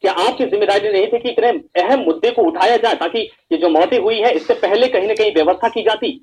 क्या आपकी जिम्मेदारी नहीं थी कि इतने अहम मुद्दे को उठाया जाए ताकि ये जो मौतें हुई है इससे पहले कहीं ना कहीं व्यवस्था की जाती?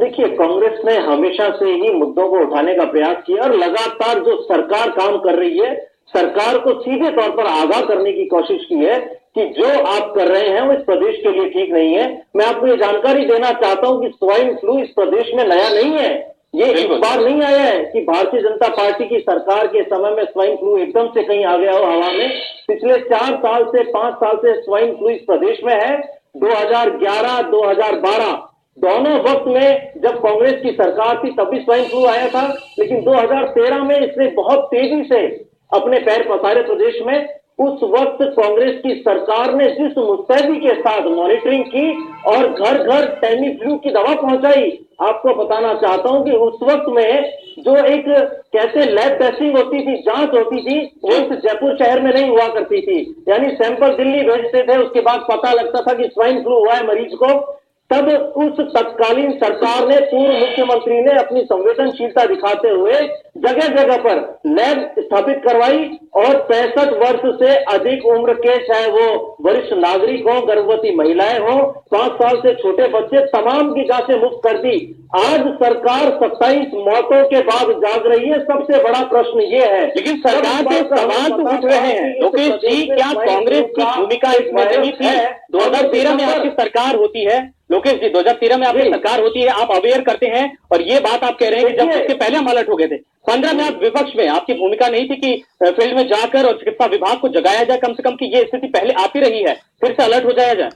देखिए, कांग्रेस ने हमेशा से ही मुद्दों को उठाने का प्रयास किया और लगातार जो सरकार काम कर रही है, सरकार को सीधे तौर पर आगाह करने की कोशिश की है कि जो आप कर रहे हैं वो इस प्रदेश के लिए ठीक नहीं है। मैं आपको ये जानकारी देना चाहता हूं कि स्वाइन फ्लू इस प्रदेश में नया नहीं है। ये एक बार नहीं आया है कि भारतीय जनता पार्टी की सरकार के समय में स्वाइन फ्लू एकदम से कहीं आ गया हो हवा में। पिछले 4 साल से 5 साल से स्वाइन फ्लू इस प्रदेश में है। 2011, 2012 दोनों वक्त में जब कांग्रेस की सरकार थी तब भी स्वाइन फ्लू आया था, लेकिन 2013 में इसने बहुत तेजी से अपने पैर पसारे प्रदेश में। उस वक्त कांग्रेस की सरकार ने जिस मुस्तैदी के साथ मॉनिटरिंग की और घर घर टेमी फ्लू की दवा पहुंचाई, आपको बताना चाहता हूं कि उस वक्त में जो एक कहते लैब टेस्टिंग होती थी, जांच होती थी, वो इस जयपुर शहर में नहीं हुआ करती थी। यानी सैंपल दिल्ली भेजते थे, उसके बाद पता लगता था कि स्वाइन फ्लू हुआ है मरीज को। तब उस तत्कालीन सरकार ने, पूर्व मुख्यमंत्री ने अपनी संवेदनशीलता दिखाते हुए जगह जगह पर लैब स्थापित करवाई और 65 वर्ष से अधिक उम्र के, चाहे वो वरिष्ठ नागरिक हो, गर्भवती महिलाएं हो, 5 साल से छोटे बच्चे, तमाम की जांचें मुफ्त कर दी। आज सरकार 27 मौतों के बाद जाग रही है। सबसे बड़ा प्रश्न ये है, लेकिन सरकार के सवाल तो उठ रहे हैं लोकेश जी, क्या कांग्रेस की भूमिका इसमें नहीं थी? 2013 में आपकी सरकार होती है लोकेश जी, 2013 में आपकी सरकार होती है, आप अवेयर करते हैं और ये बात आप कह रहे हैं कि जब इसके पहले हम अलर्ट हो गए थे। 15 में आप विपक्ष में, आपकी भूमिका नहीं थी कि फील्ड में जाकर और चिकित्सा विभाग को जगाया जाए कम से कम कि ये स्थिति पहले आती रही है, फिर से अलर्ट हो जाया जाए?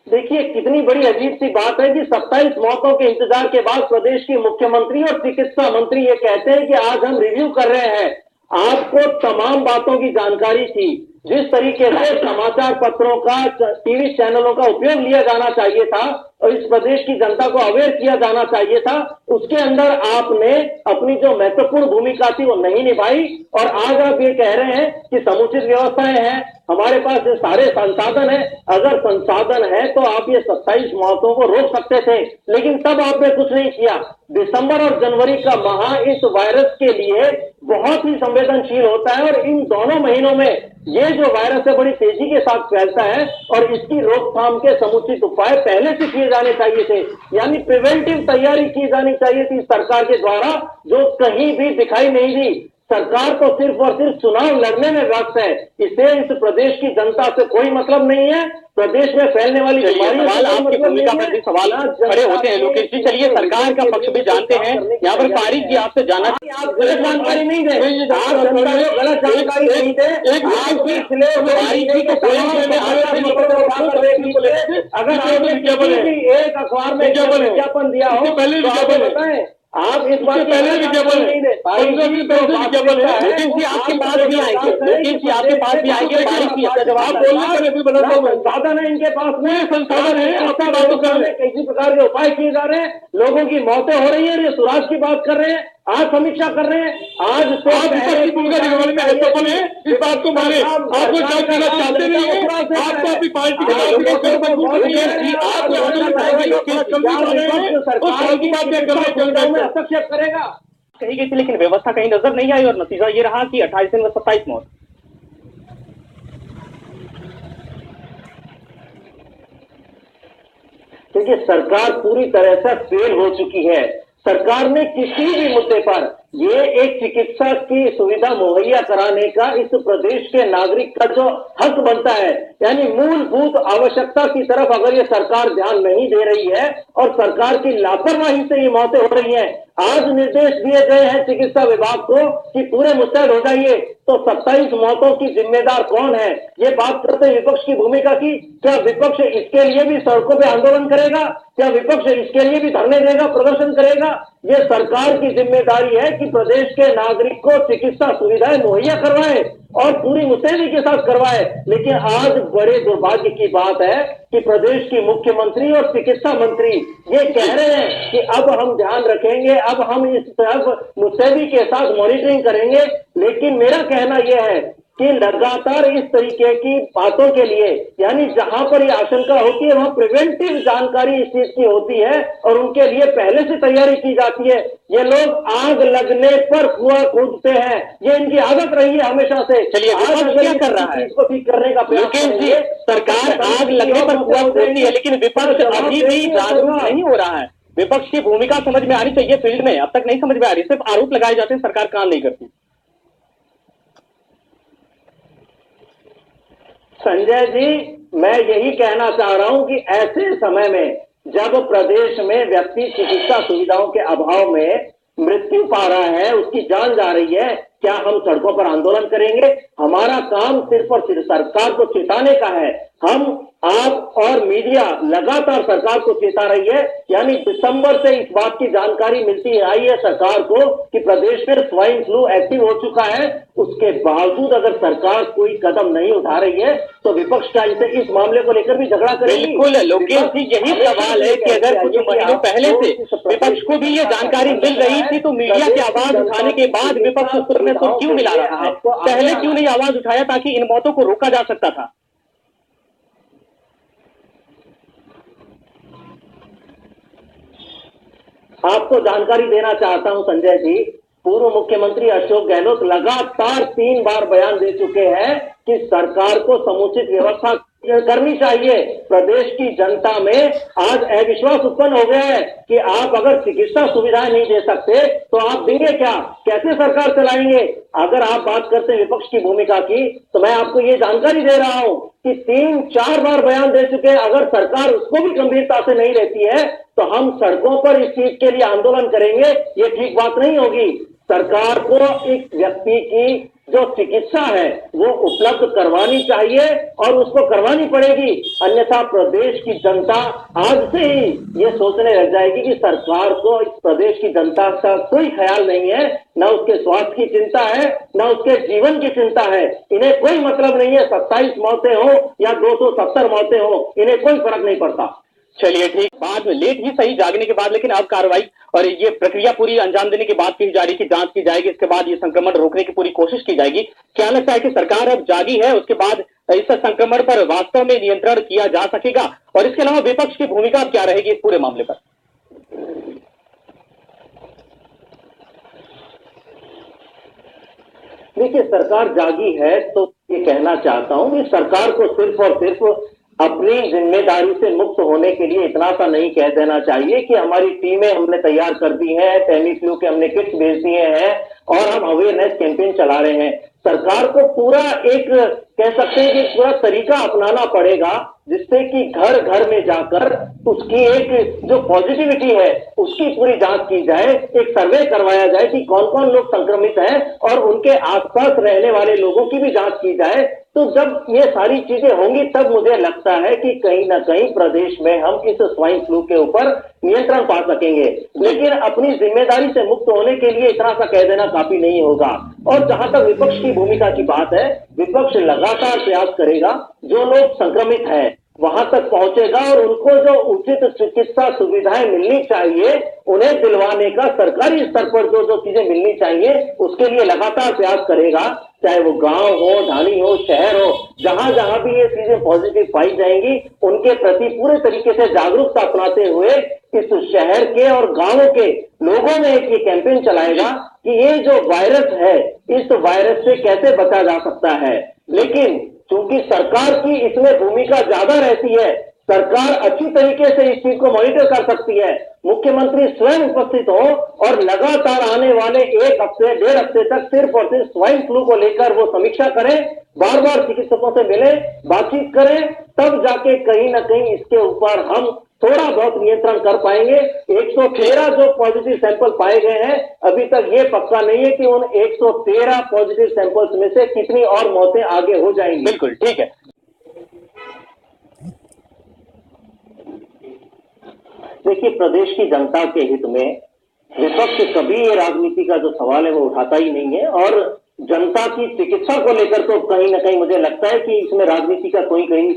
देखिए, कितनी बड़ी अजीब सी बात है कि 27 मौतों के इंतजार के बाद प्रदेश के मुख्यमंत्री और चिकित्सा मंत्री ये कहते हैं कि आज हम रिव्यू कर रहे हैं। आपको तमाम बातों की जानकारी थी। जिस तरीके से समाचार पत्रों का, टीवी चैनलों का उपयोग लिया जाना चाहिए था और इस प्रदेश की जनता को अवेयर किया जाना चाहिए था, उसके अंदर आपने अपनी जो महत्वपूर्ण भूमिका थी वो नहीं निभाई। और आज आप ये कह रहे हैं कि समुचित व्यवस्थाएं हैं, हमारे पास ये सारे संसाधन है। अगर संसाधन है तो आप ये 27 मौतों को रोक सकते थे, लेकिन तब आपने कुछ नहीं किया। दिसंबर और जनवरी का माह इस वायरस के लिए बहुत ही संवेदनशील होता है और इन दोनों महीनों में ये जो वायरस है बड़ी तेजी के साथ फैलता है और इसकी रोकथाम के समुचित उपाय पहले से किए जाने चाहिए थे। यानी प्रिवेंटिव तैयारी की जानी चाहिए थी सरकार के द्वारा, जो कहीं भी दिखाई नहीं दी। सरकार तो सिर्फ और सिर्फ चुनाव लड़ने में व्यस्त है। इसे इस प्रदेश की जनता से कोई मतलब नहीं है। प्रदेश में फैलने वाली सवाल आपकी भूमिका पर भी सवाल खड़े होते हैं लोकेश जी। चलिए, सरकार का पक्ष भी जानते हैं। यहाँ पर फारिक जी आपसे जाना, आप गलत जानकारी नहीं दे, आप जनता को गलत जानकारी नहीं दे। अगर आपने एक अखबार में विज्ञापन दिया हो तो आप बताएं। आप इस बात पहले विज्ञापन नहीं दे, विज्ञापन है। लेकिन जी आपके पास भी आएंगे, लेकिन जी आपके पास भी आएंगे। जवाब बोलना संसाधन है इनके पास में, संसाधन है, ऐसा बातों करने किसी प्रकार के उपाय किए जा रहे हैं। लोगों की मौतें हो रही है, ये सुराज की बात कर रहे हैं, आज समीक्षा कर रहे हैं। आज से इस बात को माने, आपको क्या कहना चाहते नहीं है, आपको अपनी पार्टी के हस्तक्षेप करेगा कही गई थी, लेकिन व्यवस्था कहीं नजर नहीं आई और नतीजा ये रहा कि 28 दिन में 27 मौत। देखिए, सरकार पूरी तरह से फेल हो चुकी है। सरकार ने किसी भी मुद्दे पर ये एक चिकित्सा की सुविधा मुहैया कराने का इस प्रदेश के नागरिक का जो हक बनता है, यानी मूलभूत आवश्यकता की तरफ अगर ये सरकार ध्यान नहीं दे रही है और सरकार की लापरवाही से ये मौतें हो रही हैं। आज निर्देश दिए गए हैं चिकित्सा विभाग को कि पूरे मुस्तैद हो जाइए, तो 27 मौतों की जिम्मेदार कौन है? ये बात करते हैं विपक्ष की भूमिका की। क्या विपक्ष इसके लिए भी सड़कों पे आंदोलन करेगा? क्या विपक्ष इसके लिए भी धरने देगा, प्रदर्शन करेगा? ये सरकार की जिम्मेदारी है कि प्रदेश के नागरिक को चिकित्सा सुविधाएं मुहैया करवाए और पूरी मुस्तैदी के साथ करवाए। लेकिन आज बड़े दुर्भाग्य की बात है कि प्रदेश की मुख्यमंत्री और चिकित्सा मंत्री ये कह रहे हैं कि अब हम ध्यान रखेंगे, अब हम इस तरफ मुस्तैदी के साथ मॉनिटरिंग करेंगे। लेकिन मेरा कहना यह है कि लगातार इस तरीके की बातों के लिए, यानी जहां पर ये आशंका होती है वहां प्रिवेंटिव जानकारी इस चीज की होती है और उनके लिए पहले से तैयारी की जाती है। ये लोग आग लगने पर कुआं खोदते हैं, ये इनकी आदत रही है हमेशा से। चलिए विपक्ष क्या कर रहा है इसको ठीक करने का प्रयास करेंगे। सरकार आग लगने पर कुआं खोदती है, लेकिन विपक्ष अभी भी जागरूक नहीं हो रहा है। विपक्ष की भूमिका समझ में आनी चाहिए फील्ड में, अब तक नहीं समझ में आ रही, सिर्फ आरोप लगाए जाते हैं, सरकार काम नहीं करती। संजय जी, मैं यही कहना चाह रहा हूं कि ऐसे समय में जब प्रदेश में व्यक्ति चिकित्सा सुविधाओं के अभाव में मृत्यु पा रहा है, उसकी जान जा रही है, क्या हम सड़कों पर आंदोलन करेंगे? हमारा काम सिर्फ और सिर्फ सरकार को चेताने का है। हम, आप और मीडिया लगातार सरकार को चेता रही है, यानी दिसंबर से इस बात की जानकारी मिलती आई है सरकार को कि प्रदेश में स्वाइन फ्लू एक्टिव हो चुका है। उसके बावजूद अगर सरकार कोई कदम नहीं उठा रही है तो विपक्ष क्या इस मामले को लेकर भी झगड़ा करेगी? बिल्कुल लोकेश जी, यही सवाल है कि अगर कुछ महीनों पहले से विपक्ष को भी ये जानकारी मिल रही थी तो मीडिया की आवाज उठाने के बाद विपक्ष उस पर तो क्यों मिला रहा है? पहले क्यों नहीं आवाज उठाया ताकि इन मौतों को रोका जा सकता था? आपको जानकारी देना चाहता हूं संजय जी, पूर्व मुख्यमंत्री अशोक गहलोत लगातार 3 बार बयान दे चुके हैं कि सरकार को समुचित व्यवस्था करनी चाहिए। प्रदेश की जनता में आज अविश्वास उत्पन्न हो गया है कि आप अगर चिकित्सा सुविधाएं नहीं दे सकते तो आप देंगे क्या, कैसे सरकार चलाएंगे? अगर आप बात करते हैं विपक्ष की भूमिका की, तो मैं आपको ये जानकारी दे रहा हूं कि 3-4 बार बयान दे चुके हैं। अगर सरकार उसको भी गंभीरता से नहीं लेती है तो हम सड़कों पर इस चीज के लिए आंदोलन करेंगे। ये ठीक बात नहीं होगी। सरकार को एक व्यक्ति की जो चिकित्सा है वो उपलब्ध करवानी चाहिए और उसको करवानी पड़ेगी, अन्यथा प्रदेश की जनता आज से ही ये सोचने लग जाएगी कि सरकार को इस प्रदेश की जनता का कोई ख्याल नहीं है, न उसके स्वास्थ्य की चिंता है, न उसके जीवन की चिंता है। इन्हें कोई मतलब नहीं है 27 मौतें हो या 270 मौतें हो, इन्हें कोई फर्क नहीं पड़ता। चलिए ठीक, बाद में लेट ही सही जागने के बाद, लेकिन अब कार्रवाई और ये प्रक्रिया पूरी अंजाम देने के बाद की जा रही की जांच की जाएगी, इसके बाद ये संक्रमण रोकने की पूरी कोशिश की जाएगी। क्या लगता है कि सरकार अब जागी है, उसके बाद इस संक्रमण पर वास्तव में नियंत्रण किया जा सकेगा? और इसके अलावा विपक्ष की भूमिका क्या रहेगी इस पूरे मामले पर? देखिए, सरकार जागी है तो ये कहना चाहता हूं कि सरकार को सिर्फ और सिर्फ अपनी जिम्मेदारी से मुक्त होने के लिए इतना सा नहीं कह देना चाहिए कि हमारी टीमें हमने तैयार कर दी है, टेमीफ्लू के हमने किट्स भेज दिए हैं और हम अवेयरनेस कैंपेन चला रहे हैं। सरकार को पूरा एक कह सकते हैं कि पूरा तरीका अपनाना पड़ेगा जिससे कि घर घर में जाकर उसकी एक जो पॉजिटिविटी है उसकी पूरी जांच की जाए, एक सर्वे करवाया जाए कि कौन कौन लोग संक्रमित हैं और उनके आसपास रहने वाले लोगों की भी जांच की जाए। तो जब ये सारी चीजें होंगी तब मुझे लगता है कि कहीं ना कहीं प्रदेश में हम इस स्वाइन फ्लू के ऊपर नियंत्रण पा सकेंगे। लेकिन अपनी जिम्मेदारी से मुक्त होने के लिए इतना सा कह देना काफी नहीं होगा। और जहां तक विपक्ष की भूमिका की बात है, विपक्ष लगातार प्रयास करेगा, जो लोग संक्रमित हैं वहां तक पहुंचेगा और उनको जो उचित चिकित्सा सुविधाएं मिलनी चाहिए उन्हें दिलवाने का सरकारी स्तर पर जो जो चीजें मिलनी चाहिए उसके लिए लगातार प्रयास करेगा। चाहे वो गांव हो, ढाणी हो, शहर हो, जहां जहां भी ये चीजें पॉजिटिव पाई जाएंगी उनके प्रति पूरे तरीके से जागरूकता अपनाते हुए इस शहर के और गांवों के लोगों में एक ये कैंपेन चलाएगा कि ये जो वायरस है इस वायरस से कैसे बचा जा सकता है। लेकिन चूंकि सरकार की इसमें भूमिका ज्यादा रहती है, सरकार अच्छी तरीके से इस चीज को मॉनिटर कर सकती है। मुख्यमंत्री स्वयं उपस्थित हो और लगातार आने वाले 1 हफ्ते 1.5 हफ्ते तक सिर्फ और सिर्फ स्वाइन फ्लू को लेकर वो समीक्षा करें, बार बार चिकित्सकों से मिले, बातचीत करें, तब जाके कहीं ना कहीं इसके ऊपर हम थोड़ा बहुत नियंत्रण कर पाएंगे। 113 जो पॉजिटिव सैंपल पाए गए हैं, अभी तक ये पक्का नहीं है कि उन 113 पॉजिटिव सैंपल्स में से कितनी और मौतें आगे हो जाएंगी। बिल्कुल ठीक है। देखिए, प्रदेश की जनता के हित में विपक्ष कभी ये राजनीति का जो सवाल है वो उठाता ही नहीं है और जनता की चिकित्सा को लेकर तो कहीं ना कहीं मुझे लगता है कि इसमें राजनीति का कोई कहीं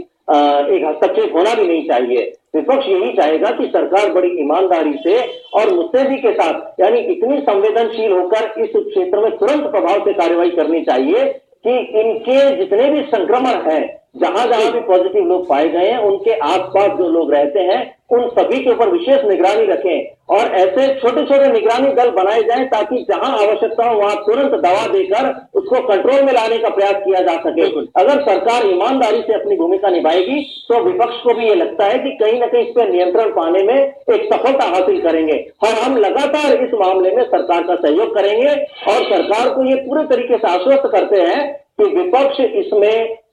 एक हस्तक्षेप होना भी नहीं चाहिए। विपक्ष यही चाहेगा कि सरकार बड़ी ईमानदारी से और मुस्तैदी के साथ, यानी इतनी संवेदनशील होकर इस क्षेत्र में तुरंत प्रभाव से कार्रवाई करनी चाहिए कि इनके जितने भी संक्रमण है, जहां जहां भी पॉजिटिव लोग पाए गए हैं, उनके आसपास जो लोग रहते हैं उन सभी के ऊपर विशेष निगरानी रखें और ऐसे छोटे छोटे निगरानी दल बनाए जाएं ताकि जहां आवश्यकता हो वहां तुरंत दवा देकर उसको कंट्रोल में लाने का प्रयास किया जा सके। अगर सरकार ईमानदारी से अपनी भूमिका निभाएगी तो विपक्ष को भी ये लगता है कि कहीं ना कहीं इस पर नियंत्रण पाने में एक सफलता हासिल करेंगे और हम लगातार इस मामले में सरकार का सहयोग करेंगे और सरकार को ये पूरे तरीके से आश्वस्त करते हैं कि विपक्ष इसमें